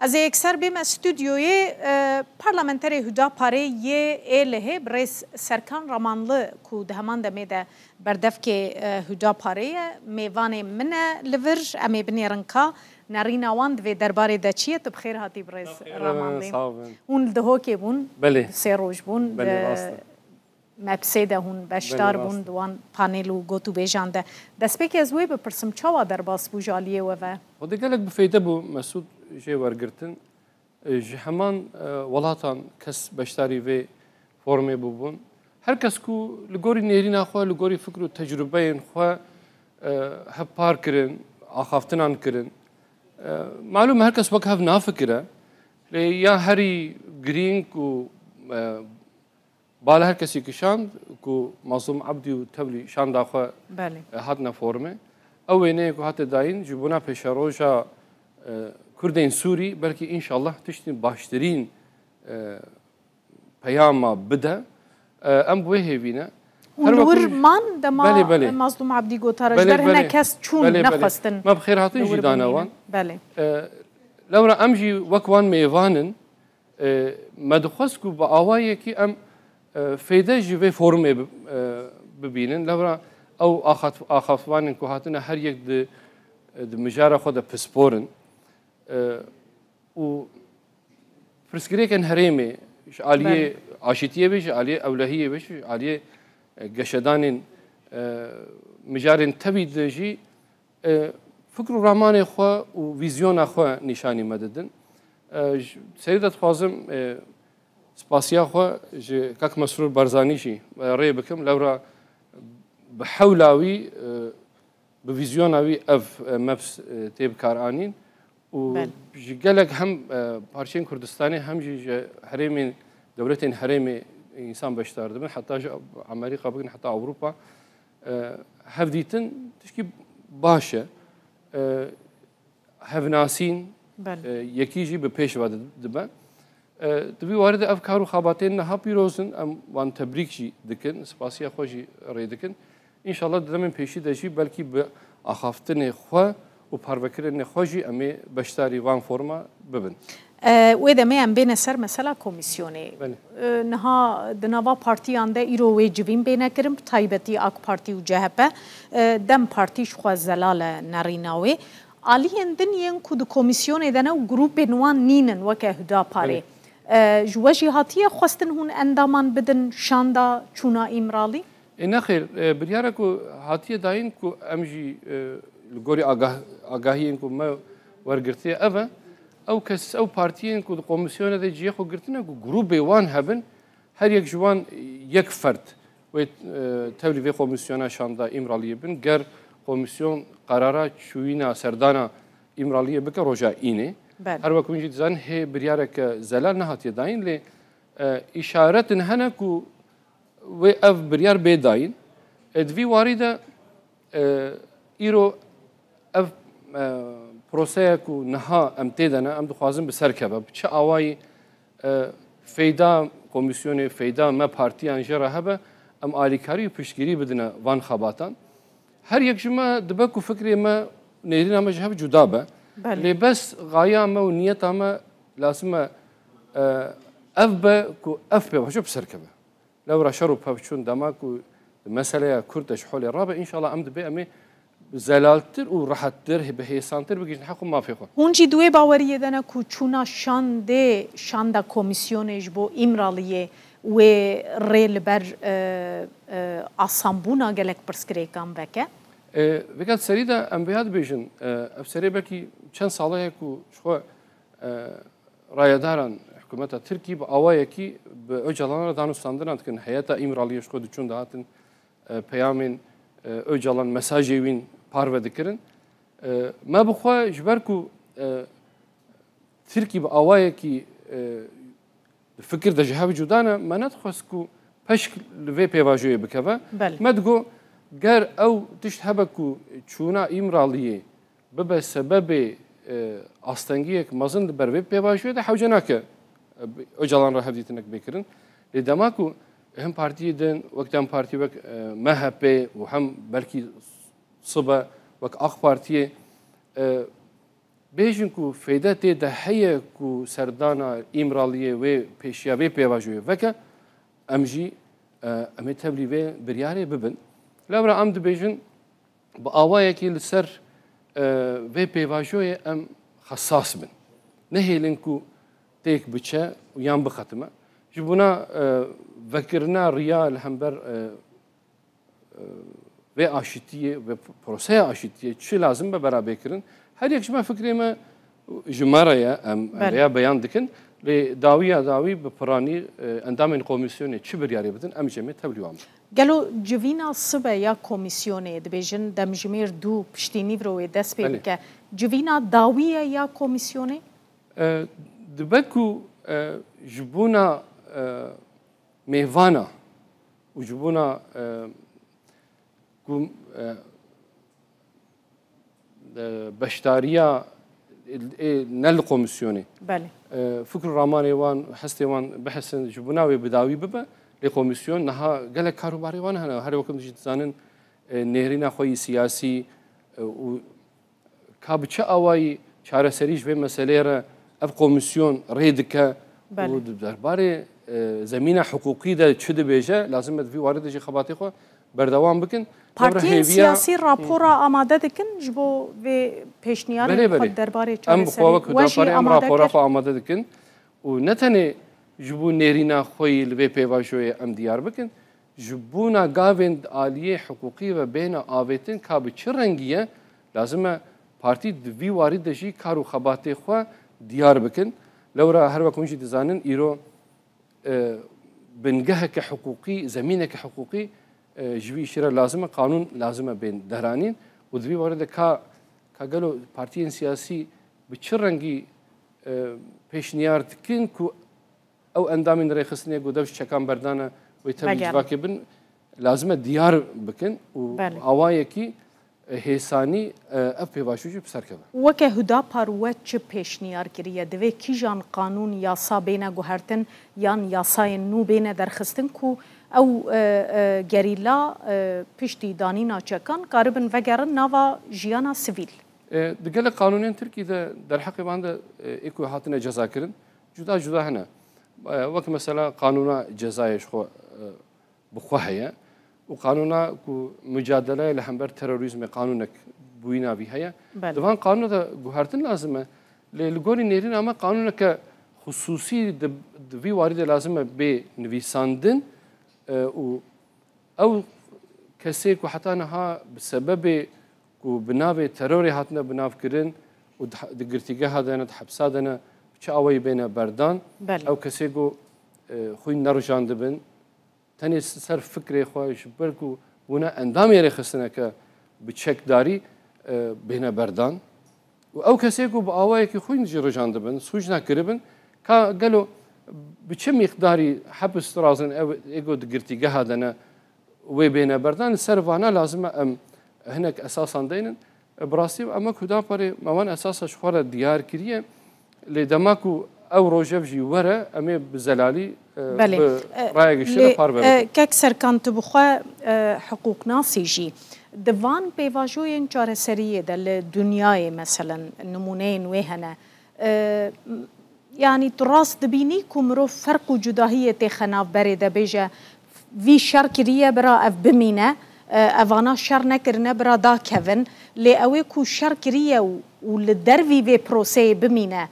از اکثر بیم استودیوی پارلمانتری هداپاره یه ایله برئیس سرکان رامانlı کو دهمان دمیده بردف که هداپاره میوان من لور امی بنیرنکا نریناوند و درباره دچیه تو بخیر هاتی برئیس رامانlı اون دهو که بون سیروج بون مبسیده هون بشتار بون دوان پانیلو گوتو بیجانده دست بکی از وی بپرسم چاوا در باس بو جالیه و و دقالك بفيده بو مسعود جي ورقرتن همان ولاتان كس بشتاري في فورمي بوبون هر كس كو لغوري نيرين اخوا لغوري فكرو تجربين خوا هبار كرن اخافتنان كرن معلوم هر كس وك هف نافكره يا هري جرين كو بالا هر كسي كشان كو معصوم عبدي وتبلي شان داخوا هاتنا فورمي او ينيكو هات داين جبونا بشروجا كردين سوري بلكي ان شاء الله تشتي باشترين بياما بدا ام بويه فينا ونور مان دما مظلوم عبدي قوتارج در هنا كاس چون نخستن ما بخير هاتين جدانا وان بله لورا امجي وكوان ميفانن ما دخسكو باوايه كي ام فيدا جي فورمي ببينن لورا او اخافوان كو هاتنا هر يك د مجاره خود بسبورن و فرسكريكن هريمي عليه عاشتيه بيش عليه اولهيه بيش عليه قشدان مجارن تبي دجي فكر رحماني خو وفيزيون اخو نشاني مددن سيدة خوازم سباسيا خو كاك مسرور برزاني شي ري بكم لورا بحولاوي بفيزيوناوي اف مابس تيب كارانين وجالك هم بارشين كردستاني هم جي حريمين دولتين حريمي انسان بشتار دبن حتى امريكا بقن حتى اوروبا هفديتن تشكي باشا هفناسين يكيجي ببيش واد دبن تبي وارد افكار وخاباتين نها بيروزن ام وان تبريكجي دكن سباسيا خوجي ريدكن ان شاء الله دمن بيشي دجي بلكي باخافتن خو وبارفكرن خوجي امي بشتاري وان فورما ببن وإذا ما يم بين سر مثلا كوميسيوني نها دنوا بارتي عنده إيرو ويجبين بينه كرم تايبتي أك بارتي وجهبه دم بارتي شخص زلالة ناريناوي عليهن دنيا كود كوميسيوني دنا جروب نوان نينن وكهدا باري جواجي هاتيه خواستن هون اندامان بدن شاندا چونا إمرالي نخير برياركو هاتيه داين كو أمجي الجوري آگاهين كو ما ورقرتيه أبا او كس او بارتيين كو كوميسيون دي جي خو قرتنا كو جروب وان هبن هر يك جوان يك فرد و تولي في كوميسيون شاندا امراليه بن غير كوميسيون قرارات شوينا سردانا امراليه بك روجا ايني هر وكم جي زان هي بريارك زلال نهات يداين ل اشاره هنا كو و اف بريار بيداين ادفي وارده ايرو اف پروسه نها ام تدنا ام دخوازم بسرکبه بچه آوای فیدا کمیسیون فیدا ما پارتی انجرا هبه ام آلیکاری و پشتگیری بدنا وان خباتان هر یک جمعه دبکو فکری ما نیرین اما جهب جدا به لی بس غایا ما و نیت اما لازم اف به کو اف به وجب سرکبه لو رشرو بچون دماکو مسئله کردش حول رابع ان شاء الله ام دبی امی زلالتر و راحتتر بهيسانتر بقيش نحكم ما فيكم. هونجي دوي باوريه دنا كوچونا شاندا كوميسيونيج بو امراليه و ريل بر اسامبونا گلك برسكريكام بك. فقط سريدا ام بهاد بيجن افسري بكي چند ساله كو شو رايداران حكومه تركي باوايه كي باجلان دانوستاندن كن حياتا امراليه شو دچون دهاتن پیامن اجلان مساجي وين پارو دکرن ما بخوا جبركو تركي بأوايا كي فكر ده جهاب جودانا ما ندخسكو بشكل في بيواجوية بكفا ما تقو غير او تشتهبكو چونا امراليه ببا سبب استنگيك مازن بر في بيواجوية ده حوجناك اجلان راح بديتنك بكرن لدماكو هم بارتي دن وقت هم بارتي وقت مهبه وهم بلكي صبا وك اخ بارتي بيجن كو فايدة تيدا هي كو سردانا إمرالية و بيشيا و بيواجوية وكا أمجي أمي تبلي و برياري ببن لابرا أم دبيجن بآوايا كي لسر و بيواجوية أم خصاص بن نهي لنكو تيك بچه ويان بختمه جبونا فكرنا ريال همبر و آشتیه و پروسه آشتیه چی لازم به برابر کردن هر یک جمع فکری ما جمعه یا بیان دکن لداوی به پرانی اندام کمیسیون چی بریاری بدن ام جمعه تبلیغام گلو جوینا صبح یا کمیسیون دبیجن دمجمیر دو پشتینی برای دست پی که جوینا داویه یا کمیسیون دبکو جبونا میوانا و جبونا كم بشتاريا نل قومسيوني بله فكر راماني وان حستي وان بحسن جبناوي بداوي ببا لقومسيون نها قال كاروباري وان هنا هر وقت جيت زانن نهرينا خوي سياسي و كابتش اواي شارع سريج في مسألة اف قومسيون ريدكا و درباري زمينه حقوقي ده شد بيجا لازم في وارد شي خباطي خو بردوام بكن پارتی سیاسی راپورا آماده دکن جبو و پیشنیاری خود درباره چاره سری وجی راپورا خو آماده دکن و نتنه جبو نرینا خوی لوی پیواشوی ام دیار بکن جبونا گاوند عالیه حقوقی و بین آویتن کاب چرنگیه لازمه پارتی دوی وارد دشی کارو خباتی خو دیار بکن لورا هر وقت مشي دزانن ایرو بنجهه كحقوقي زمينه كحقوقي جوي شرا لازمه قانون لازمه بين دهرانين ودوي ورده كقالوا بارتيين سياسي بتشرنجي بيشنيار تكن كو او اندامين ريخصني قدوش شكام بردانه ويتبي جواكبن لازمه ديار بكن واوايكي هيساني افي باشوجي بسركبه وكه هدا پاروت پیشنیار کریه دوی کیجان قانون یاسا بین گوهرتن یان یاسای نو بین درخستن کو او گریلا پشتی دانینا چکان قاربن وگرن نوا جیانا سیویل دقل قانونين تركي در حق بانده ايكو هاتنا جزا كرن جدا جدا هنا وقت مثلا قانون جزايش خو بخوهيه وقانونا كو مجادله لهمبر تيروريزم قانونك بوينا بهيا دوان قانون ده جوهرتن لازمه للغوري نيرين اما قانونك خصوصي دبي وارد لازمه بنفيساندن او كسيك وحتى انها بسبب كو بناوي تروري هاتنا بناف كرن ودقرتيجا هذا حبسادنا تشاوي بين بردان او كسيكو خوي نرجان دبن تاني سر فكري خواهش بركو ونا اندامي رخصنا ك بتشك داري بين بردان او كسيكو باواي كي خوين جرجان دبن سوجنا كربن كا قالوا بكم مقداري حبس رازن ايجو دقرتي قهدنا وي بين بردان سرفانا لازم ام هناك اساسا دينن براسي اما كدا بري موان اساسا شخوره ديار كريه لدماكو او روجفجي ورا امي بزلالي بله كك سركانت بخوا حقوق ناسيجي دوان بيواجوين چاره سريه دل دنياي مثلا نمونين وهنا يعني تراس دبيني كمرو فرق جداهيه خناف بريده بيجا في شركريه برا اف بمينه افانا شر نكرنا برا دا كيفن لي اوي كو شركريه وللدرفي في بروسي بمينه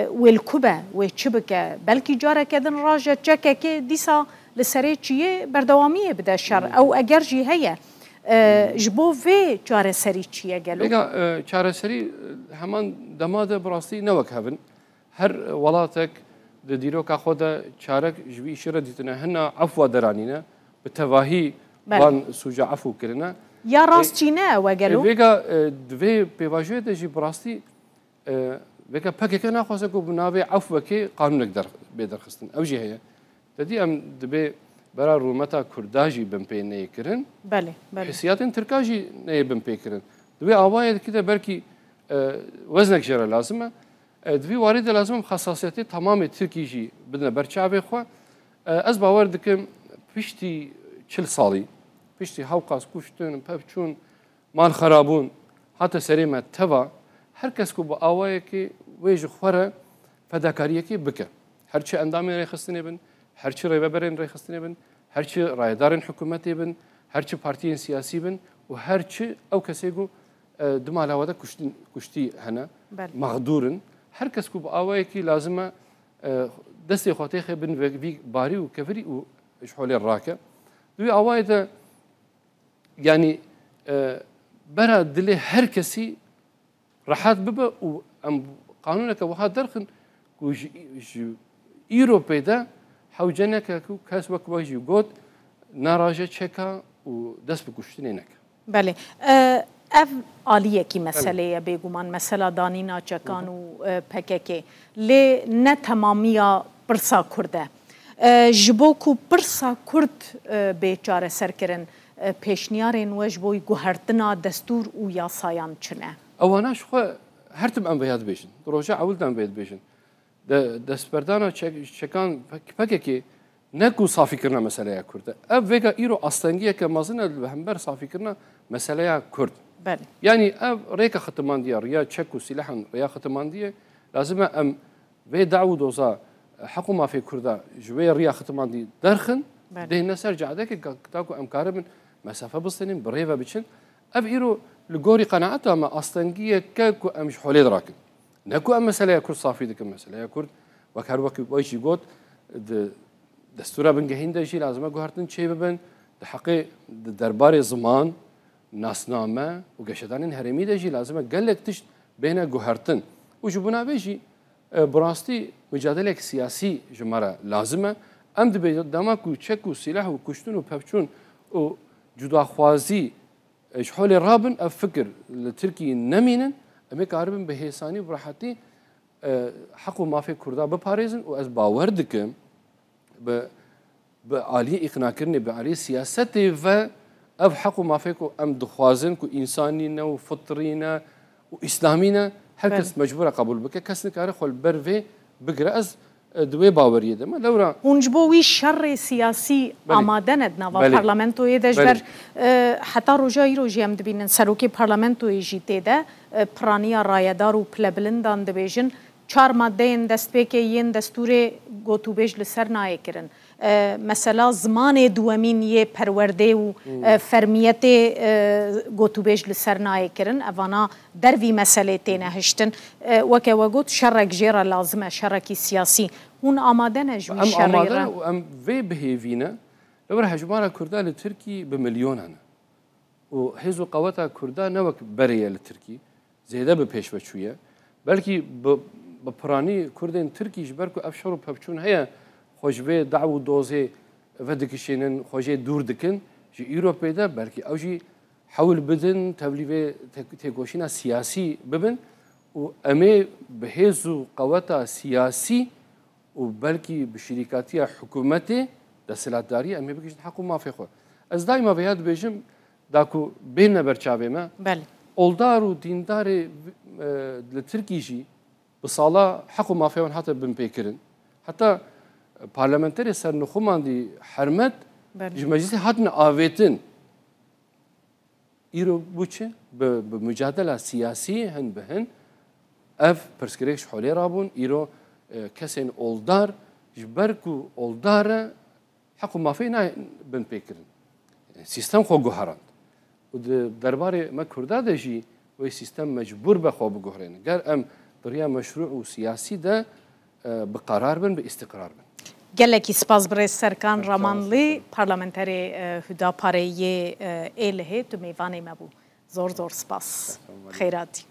والكوبا وشبكة بلكي جارة كذا راجع تشكا كي ديسا لسريتشية بردوامية بدا الشر أو أجرجي هي جبو في جارة سريتشية قالوا. إيه جارة سري همان دمادة براسي نوك هفن هر ولاتك ديرو كأخذ شارك جبي شرة ديتنا هنا عفو درانينا بتواهي بان سوجا عفو كرنا. يا راس تينا وقالوا. فيجا دفي بواجه دجي براسي بكا باكي كنا خاصكو بنابي عفو كي قانونك در بدرخستن او جي هي تدي ام دبي برا رومتا كرداجي بمبي نيكرن بله حسيات تركاجي ني بمبي كرن دبي اوايد كده بركي وزنك جرى لازمه دبي وارد لازم خصاصيتي تمام تركيجي بدنا برشابي خو از باوردكم بشتي چل صالي بشتي هاوقاس كوشتون بابچون مال خرابون حتى سريمه تبا هر کس کو با آوای که ویج خوره فداکاریه که بکه هر چه اندامی ریخستنی بن هر چه ریبرین ریخستنی بن هر چه رایدارن حکومتی بن هر چه پارتیین سیاسی بن و هر چه او کسی کو دم علاوه کشتی هنه مغدورن هر کس کو با آوای که لازمه دستی خاطی خبن وی باری و کفری و شحول الراکه دوی آوای ده يعني برا دلي هر كسي راحات ببا و ام قانونك وها درخن كو ايروبي دا حوجنك كو كاس وك واجي قوت ناراجه تشيكا و دس بكشتينك بله اف عالیه کی مسئله بیگمان مسئله دانینا چکان و پککی لی نه تمامیا پرسا کرده جبو کو پرسا کرد بیچاره سرکرن پیشنیارین وش بوی گوهرتنا دستور و یاسایان چنه اواناش خو هرتم ام بیاد بیشن روجا عولدان بیاد بیشن دستبردانا چکان پککی نکو صافی کرنا مسئله کرده اف ویگا ایرو اصلنگیه که مازنه بهمبر صافی کرنا مسئله کرد بله يعني ريكا ختماندية ريا تشيكو سلاحا ريا ختماندية لازم ام في دعوة دوزا حقو ما في كردا جوي ريا ختماندي درخن ده الناس رجع ذاك تاكو ام كاربن مسافة بسنين بريفا بتشن اب ايرو لغوري قناعتها ما اصلنجية كاكو ام حولي دراكن نكو ام مسألة كرد صافي ديك مسألة كرد وكار وقت ويشي قوت دستورا بنجهين ده شيء لازم اقوهرتن شيء ببن ده حقي درباري زمان ناسنامه و گشتان هرمی داشی لازمه گلک تشت بین گوهرتن و جبنا بیشی براستی مجادله سیاسی جمره لازمه ام دبی دما کو چک و سلاح و کشتن و پفچون و جداخوازی شحول رابن افکر لترکی نمینن امی کاربن به حسانی و براحتی حق و مافی کرده بپاريزن و از باور دکم به عالی اقناع کرنی به عالی سیاست و اف حقو ما فيكو ام دخوازن كو انسانينا وفطرينا واسلامينا هل كس مجبوره قبول بك كس نكاره خل برفي بقراز دوي باوريه دما لورا ونجبوي شر سياسي امادندنا و برلمانتو يدجبر حتى رجاي روجي ام دبين سروكي برلمانتو يجيتي ده برانيا رايدار و بلبلندان دبيجن 4 مادهن دستپیکی ین دستور گوتوبیج لسر نایکرن مثلا زمان دوامین یه پرورده و فرمیت گوتوبیج لسر نایکرن اوانا دروی مسئله تینه هشتن وکه وگوت شرک جیره لازمه شرکی سیاسی هون آماده نجوی شریره ام آماده و ام وی بهیوینه لور هجمارا کرده لترکی بمليون هنه و حزو قوتا کرده نوک بریه لترکی زیده بپیش بچویه بلکی بپرانی کردن ترکیش برکو افشار و پفچون هیا خوشبه دعو دوزه ودکشینن خوشی دور دکن جی ایروپی ده بلکی او جی حول بدن تبلیغ تگوشینا سیاسی ببن و امی بهزو قوتا سیاسی و بلکی بشریکاتی حکومتی دستلاتداری امی بکشن حقو ما فی خو از دائما بیاد بیجم داکو بین برچاوه ما بله اولدار و دیندار لترکیشی بصالة حقو ما فيهم حتى بنبيكرن حتى برلمانتري سر نخومان دي حرمت مجلسي هاتنا آويتن إيرو بوچه بمجادلة سياسية هن بهن اف برسكريكش حولي رابون إيرو كسين أولدار جبركو أولدار حقو ما فينا بنبيكرن سيستم خو جوهران ودرباري ما كردا دجي وي سيستم مجبور بخو بجوهرين قال ام طريقه مشروع وسياسي ده بقرار بن باستقرار بن گلکی سپاس برای سرکان رامانلی پارلمانتری هداپاره ایله تو میوانی مبو زور سپاس خیراتی